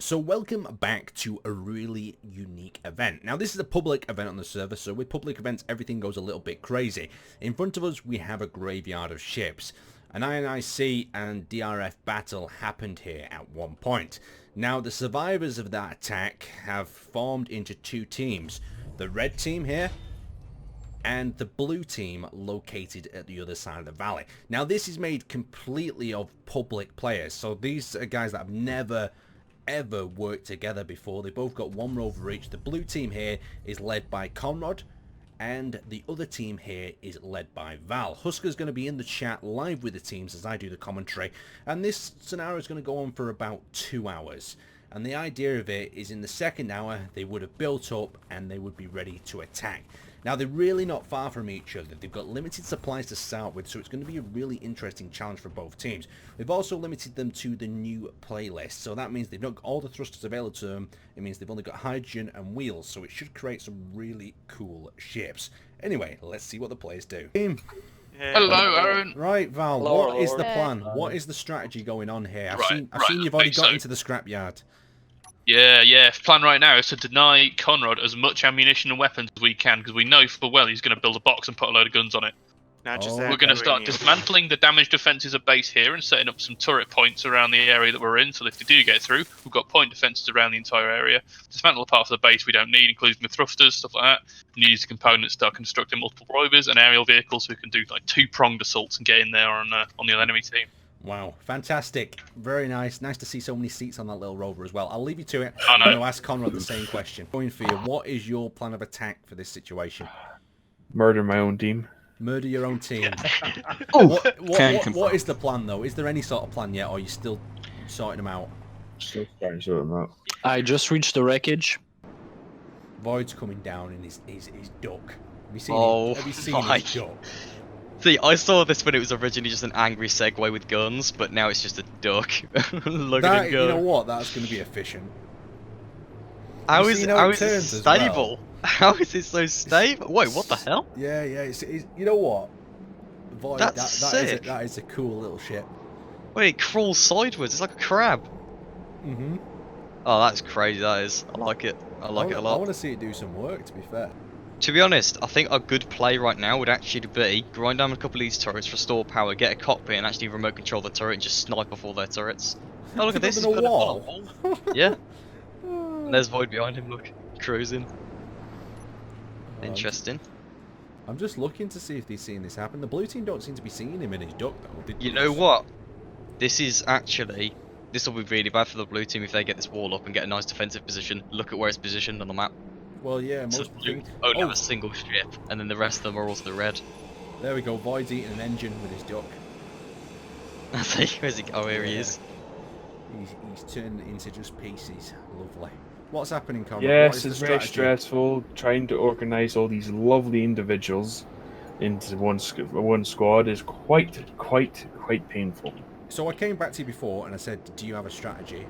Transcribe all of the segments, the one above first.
So welcome back to a really unique event. Now this is a public event on the server, so with public events everything goes a little bit crazy. In front of us we have a graveyard of ships. An INIC and DRF battle happened here at one point. Now the survivors of that attack have formed into two teams. The red team here and the blue team located at the other side of the valley. Now this is made completely of public players, so these are guys that have never ever worked together before. They both got one rover each. The blue team here is led by Carnage and the other team here is led by Val. Husker's going to be in the chat live with the teams as I do the commentary, and this scenario is going to go on for about 2 hours. And the idea of it is in the second hour they would have built up and they would be ready to attack. Now they're really not far from each other. They've got limited supplies to start with, so it's going to be a really interesting challenge for both teams. We've also limited them to the new playlist, so that means they've not got all the thrusters available to them. It means they've only got hydrogen and wheels, so it should create some really cool ships. Anyway, let's see what the players do. Hello, Aaron. Right, Val, what is the plan? What is the strategy going on here? I've seen you've already got into the scrapyard. Yeah. Plan right now is to deny Conrad as much ammunition and weapons as we can, because we know full well he's going to build a box and put a load of guns on it. We're going to start dismantling the damaged defences of base here and setting up some turret points around the area that we're in, so that if they do get through, we've got point defences around the entire area. Dismantle the parts of the base we don't need, including the thrusters, stuff like that, and use the components to start constructing multiple rovers and aerial vehicles so we can do like two-pronged assaults and get in there on the enemy team. Wow, fantastic. Very nice. Nice to see so many seats on that little rover as well. I'll leave you to it. I know. I'm going to ask Conrad the same question. Going for you, what is your plan of attack for this situation? Murder my own team. Murder your own team. Oh, what is the plan, though? Is there any sort of plan yet, or are you still sorting them out? Still trying to sort them out. I just reached the wreckage. Void's coming down in his duck. Have you seen Oh his duck? See, I saw this when it was originally just an angry Segway with guns, but now it's just a duck. Look at him go. You know what? That's going to be efficient. How is it stable? Well? How is it so stable? Wait, what the hell? Yeah. It's, you know what? Void, That's sick. That is a cool little ship. Wait, it crawls sideways. It's like a crab. Mm-hmm. Oh, that's crazy. That is. I like it. I like it a lot. I want to see it do some work, to be fair. To be honest, I think a good play right now would actually be grind down a couple of these turrets, restore power, get a cockpit, and actually remote control the turret and just snipe off all their turrets. Oh, look at this! He's got a wall. Yeah. And there's Void behind him. Look, cruising. Interesting. I'm just looking to see if they've seen this happen. The blue team don't seem to be seeing him in his duck, though. You know what? This will be really bad for the blue team if they get this wall up and get a nice defensive position. Look at where it's positioned on the map. Well, yeah, most only have a single ship, and then the rest of them are also the red. There we go. Void's eating an engine with his duck. Where's he? Oh, here he is. He's turned into just pieces. Lovely. What's happening, Conrad? Yes, it's very stressful trying to organise all these lovely individuals into one squad is quite painful. So I came back to you before and I said, do you have a strategy?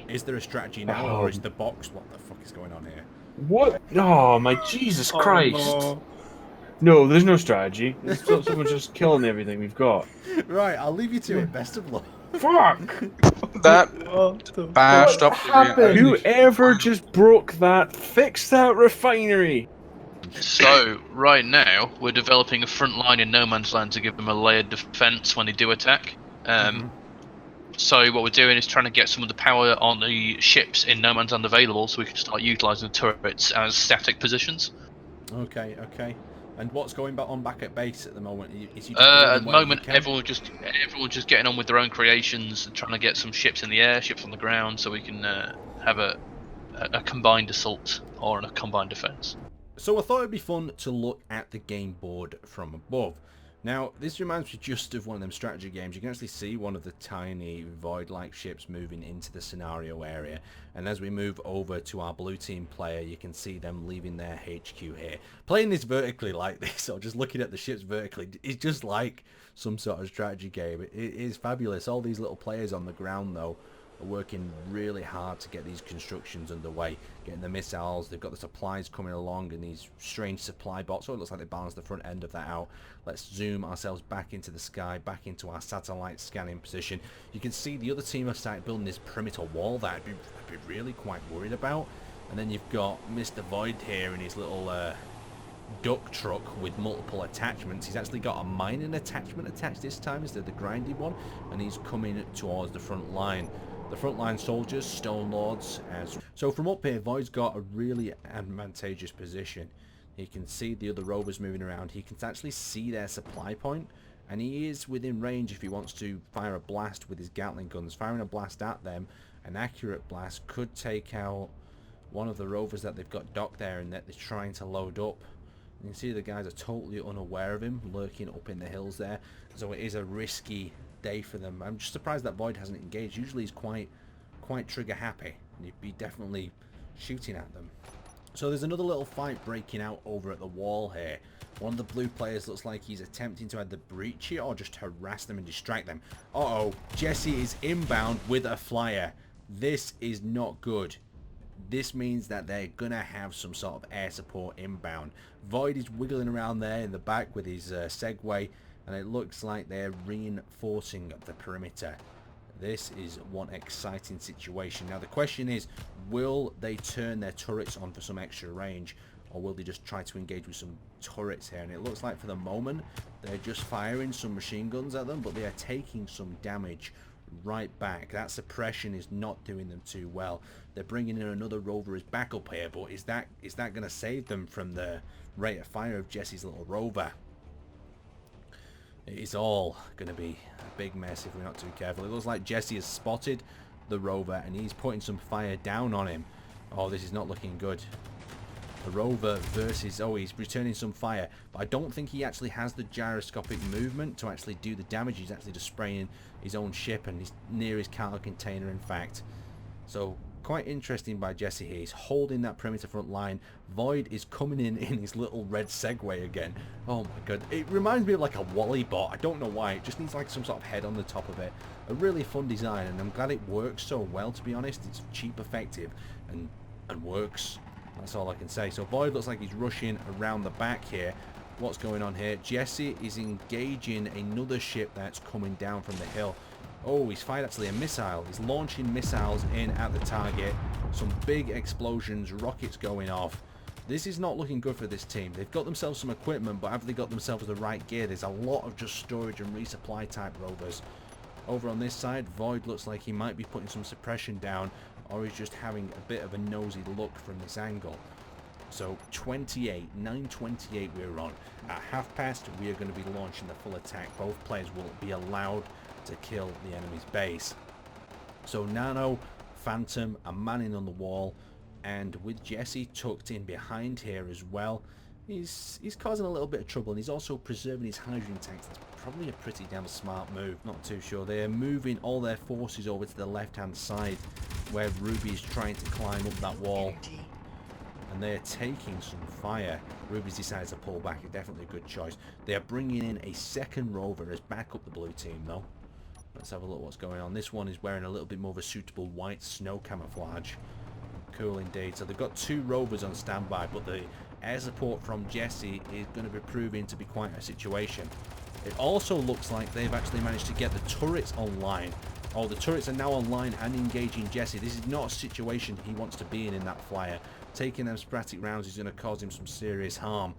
Is there a strategy now, or is the box? What the fuck is going on here? What? Oh my Jesus Christ! No, there's no strategy. Someone's just killing everything we've got. Right, I'll leave you to it. Best of luck. Fuck! That bashed up. Whoever just broke that, fix that refinery. So, right now, we're developing a front line in no man's land to give them a layered defense when they do attack. So what we're doing is trying to get some of the power on the ships in no man's land available so we can start utilising the turrets as static positions. Okay. And what's going on back at base at the moment? At the moment, everyone's just getting on with their own creations and trying to get some ships in the air, ships on the ground, so we can have a combined assault or a combined defence. So I thought it'd be fun to look at the game board from above. Now, this reminds me just of one of them strategy games. You can actually see one of the tiny Void-like ships moving into the scenario area. And as we move over to our blue team player, you can see them leaving their HQ here. Playing this vertically like this, or just looking at the ships vertically, is just like some sort of strategy game. It is fabulous. All these little players on the ground, though, are working really hard to get these constructions underway, getting the missiles. They've got the supplies coming along and these strange supply bots. Oh, it looks like they balanced the front end of that out. Let's zoom ourselves back into the sky, back into our satellite scanning position. You can see the other team have started building this perimeter wall that I'd be really quite worried about. And then you've got Mr. Void here in his little duck truck with multiple attachments. He's actually got a mining attachment attached this time instead of the grinding one, and he's coming towards the front line. The frontline soldiers, Stone Lords. So from up here, Void's got a really advantageous position. He can see the other rovers moving around. He can actually see their supply point, and he is within range if he wants to fire a blast with his Gatling guns. Firing a blast at them, an accurate blast, could take out one of the rovers that they've got docked there and that they're trying to load up. You can see the guys are totally unaware of him, lurking up in the hills there. So it is a risky day for them. I'm just surprised that Void hasn't engaged. Usually he's quite trigger happy, and he'd be definitely shooting at them. So there's another little fight breaking out over at the wall here. One of the blue players looks like he's attempting to either breach it or just harass them and distract them. Uh-oh, Jesse is inbound with a flyer. This is not good. This means that they're gonna have some sort of air support inbound. Void is wiggling around there in the back with his Segway, and it looks like they're reinforcing the perimeter. This is one exciting situation. Now the question is, will they turn their turrets on for some extra range, or will they just try to engage with some turrets here? And it looks like for the moment they're just firing some machine guns at them, but they are taking some damage right back. That suppression is not doing them too well. They're bringing in another rover as backup here, but is that going to save them from the rate of fire of Jesse's little rover? It is all going to be a big mess if we're not too careful. It looks like Jesse has spotted the rover and he's putting some fire down on him. Oh, this is not looking good. The rover versus... oh, he's returning some fire, but I don't think he actually has the gyroscopic movement to actually do the damage. He's actually just spraying his own ship, and he's near his cargo container, in fact. So quite interesting by Jesse here. He's holding that perimeter front line. Void is coming in his little red Segway again. Oh my god, it reminds me of like a Wally bot. I don't know why. It just needs like some sort of head on the top of it. A really fun design, and I'm glad it works so well, to be honest. It's cheap, effective, and works. That's all I can say. So Void looks like he's rushing around the back here. What's going on here? Jesse is engaging another ship that's coming down from the hill. Oh, he's fired actually a missile. He's launching missiles in at the target. Some big explosions, rockets going off. This is not looking good for this team. They've got themselves some equipment, but have they got themselves the right gear? There's a lot of just storage and resupply type rovers. Over on this side, Void looks like he might be putting some suppression down, or he's just having a bit of a nosy look from this angle. So 9:28 we're on. At half past, we are going to be launching the full attack. Both players will be allowed to kill the enemy's base. So Nano, Phantom are manning on the wall, and with Jesse tucked in behind here as well, he's causing a little bit of trouble, and he's also preserving his hydrogen tanks. That's probably a pretty damn smart move. Not too sure. They're moving all their forces over to the left-hand side, where Ruby is trying to climb up that wall, and they're taking some fire. Ruby's decided to pull back. It's definitely a good choice. They are bringing in a second rover as backup the blue team, though. Let's have a look what's going on. This one is wearing a little bit more of a suitable white snow camouflage. Cool indeed. So they've got two rovers on standby, but the air support from Jesse is going to be proving to be quite a situation. It also looks like they've actually managed to get the turrets online. Oh, the turrets are now online and engaging Jesse. This is not a situation he wants to be in that flyer. Taking them sporadic rounds is going to cause him some serious harm.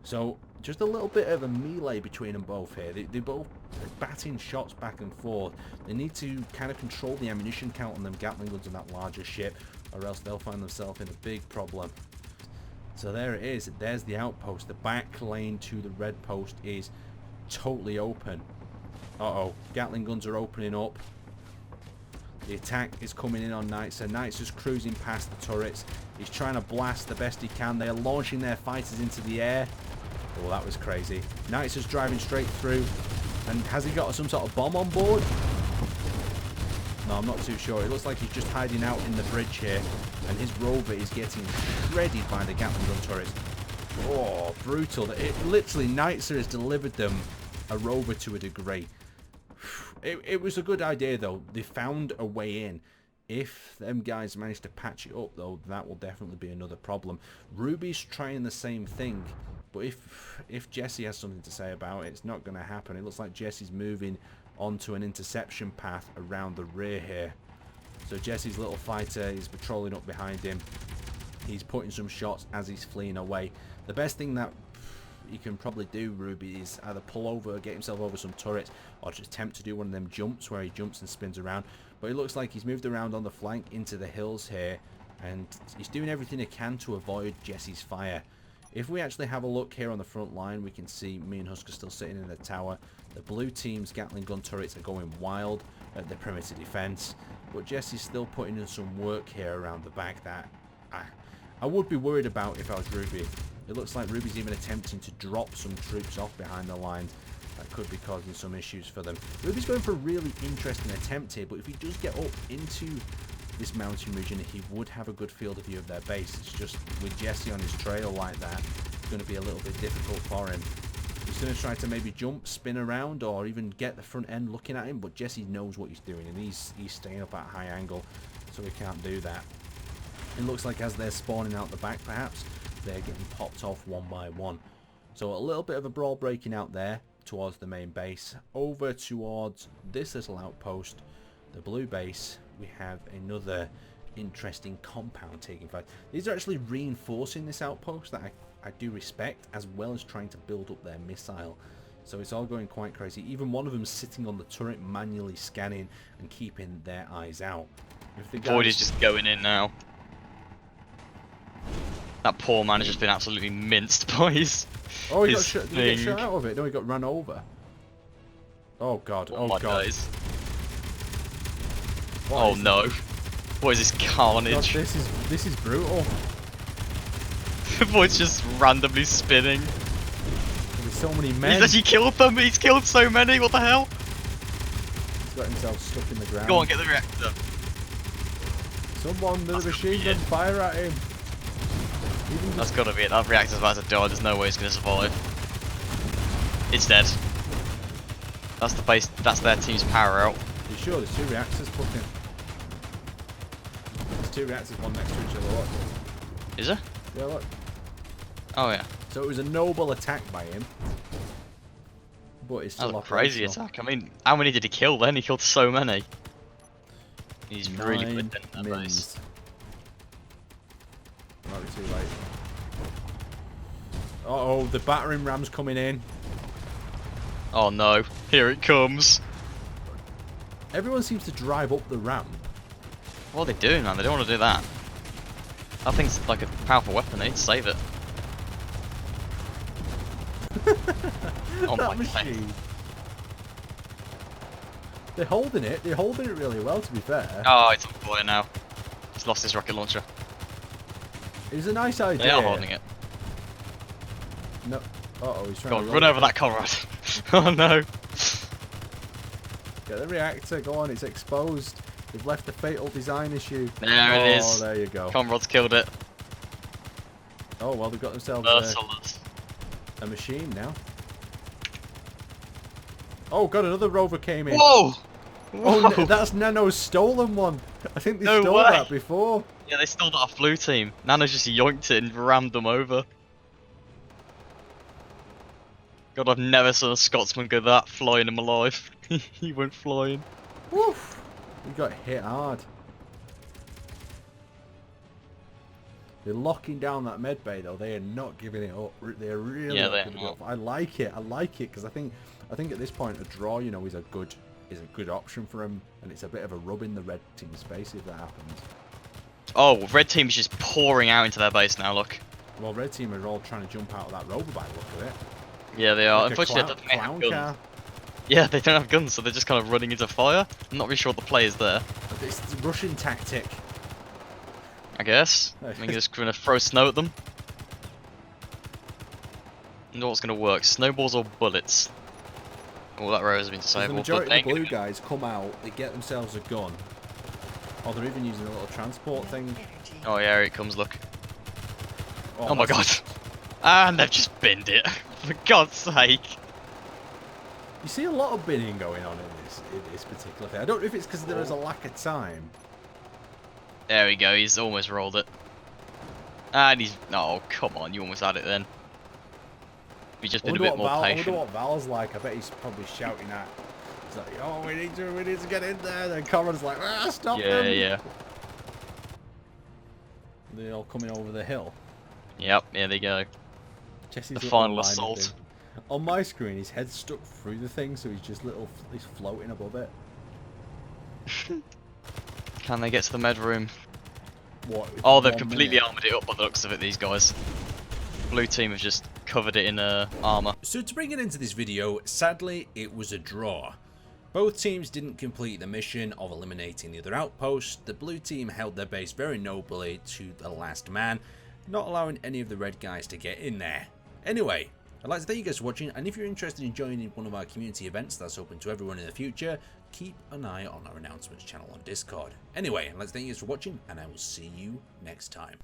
So just a little bit of a melee between them both here. They both are batting shots back and forth. They need to kind of control the ammunition count on them Gatling guns on that larger ship, or else they'll find themselves in a big problem. So there it is. There's the outpost. The back lane to the red post is totally open. Uh-oh. Gatling guns are opening up. The attack is coming in on Knights. So Knights just cruising past the turrets. He's trying to blast the best he can. They are launching their fighters into the air. Oh, that was crazy. Knights is driving straight through. And has he got some sort of bomb on board? No, I'm not too sure. It looks like he's just hiding out in the bridge here. And his rover is getting shredded by the Gatling gun turrets. Oh, brutal. It literally, Knights has delivered them a rover to a degree. it was a good idea, though. They found a way in. If them guys manage to patch it up, though, that will definitely be another problem. Ruby's trying the same thing, but if Jesse has something to say about it, it's not going to happen. It looks like Jesse's moving onto an interception path around the rear here. So Jesse's little fighter is patrolling up behind him. He's putting some shots as he's fleeing away. The best thing that he can probably do, Ruby, is either pull over, get himself over some turrets, or just attempt to do one of them jumps where he jumps and spins around. But it looks like he's moved around on the flank into the hills here, and he's doing everything he can to avoid Jesse's fire. If we actually have a look here on the front line, we can see me and Husker still sitting in the tower. The blue team's Gatling gun turrets are going wild at the perimeter defense, but Jesse's still putting in some work here around the back that I would be worried about if I was Ruby. It looks like Ruby's even attempting to drop some troops off behind the lines. That could be causing some issues for them. Ruby's going for a really interesting attempt here, but if he does get up into this mountain region, he would have a good field of view of their base. It's just with Jesse on his trail like that, it's going to be a little bit difficult for him. He's going to try to maybe jump, spin around, or even get the front end looking at him, but Jesse knows what he's doing, and he's staying up at a high angle, so he can't do that. It looks like as they're spawning out the back, perhaps, they're getting popped off one by one. So a little bit of a brawl breaking out there towards the main base. Over towards this little outpost, the blue base, we have another interesting compound taking place. These are actually reinforcing this outpost that I do respect, as well as trying to build up their missile. So it's all going quite crazy. Even one of them sitting on the turret, manually scanning and keeping their eyes out. Void is just going in now. That poor man has just been absolutely minced by his. Oh, he got shot. Did he get shot out of it? No, he got run over. Oh god! Oh god! Oh no! What is this carnage? God, this is brutal. Void's just randomly spinning. There's so many men. He's actually killed them. He's killed so many. What the hell? He's got himself stuck in the ground. Go on, get the reactor. Someone with a machine gun fire at him. That's gotta be it. That reactor's about to die. There's no way it's gonna survive. It's dead. That's the base. That's their team's power out. Are you sure? There's two reactors fucking. There's two reactors, one next to each other. Look. Is there? Yeah, look. Oh yeah. So it was a noble attack by him, but it's still that was a crazy attack. I mean, how many did he kill then? He killed so many. He's really good in that base. Might be too late. Uh-oh, the battering ram's coming in. Oh no, here it comes. Everyone seems to drive up the ramp. What are they doing, man? They don't want to do that. That thing's like a powerful weapon, they need to save it. Oh that my machine. God. They're holding it really well, to be fair. Oh, it's on fire now. He's lost his rocket launcher. It was a nice idea. They are holding it. No. Uh-oh, he's trying Go on, to run over that Conrad. Oh no. Get the reactor, go on, it's exposed. They've left a fatal design issue. There it is. Oh, there you go. Conrad's killed it. Oh, well, they've got themselves a machine now. Oh god, another rover came in. Whoa! Oh, no, that's Nano's stolen one. I think they stole that before. Yeah, they stole that off blue team. Nano's just yoinked it and rammed them over. God, I've never seen a Scotsman go that flying him alive. He went flying. Woof! He got hit hard. They're locking down that med bay though. They are not giving it up. They're really not giving it up. I like it. I like it because I think at this point a draw, you know, is a good option for him, and it's a bit of a rub in the red team's face if that happens. Oh, red team's just pouring out into their base now. Look. Well, red team are all trying to jump out of that rover by the look of it. Yeah, they are. Like unfortunately, they don't have guns. Yeah, they don't have guns, so they're just kind of running into fire. I'm not really sure what the play is there. It's the Russian tactic. I guess. I think they're just going to throw snow at them. I know what's going to work. Snowballs or bullets? Oh, that row has been disabled. The majority of the blue guys come out, they get themselves a gun. Or they're even using a little transport thing. Oh yeah, here it comes, look. Oh my god. And they've just binned it. For God's sake. You see a lot of binning going on in this particular thing. I don't know if it's because there is a lack of time. There we go, he's almost rolled it. And he's... Oh, come on, you almost had it then. We've just been a bit more patient. I wonder what Val's like. I bet he's probably shouting at... He's like, oh, we need to get in there. Then Conrad's like, ah, stop them. Yeah. They're all coming over the hill. Yep, here they go. Jesse's the final assault. Thing. On my screen, his head's stuck through the thing, so he's just he's floating above it. Can they get to the med room? What? Oh, they've completely armoured it up by the looks of it, these guys. Blue team have just covered it in armour. So to bring it into this video, sadly, it was a draw. Both teams didn't complete the mission of eliminating the other outpost. The blue team held their base very nobly to the last man, not allowing any of the red guys to get in there. Anyway, I'd like to thank you guys for watching, and if you're interested in joining one of our community events that's open to everyone in the future, keep an eye on our announcements channel on Discord. Anyway, I'd like to thank you guys for watching, and I will see you next time.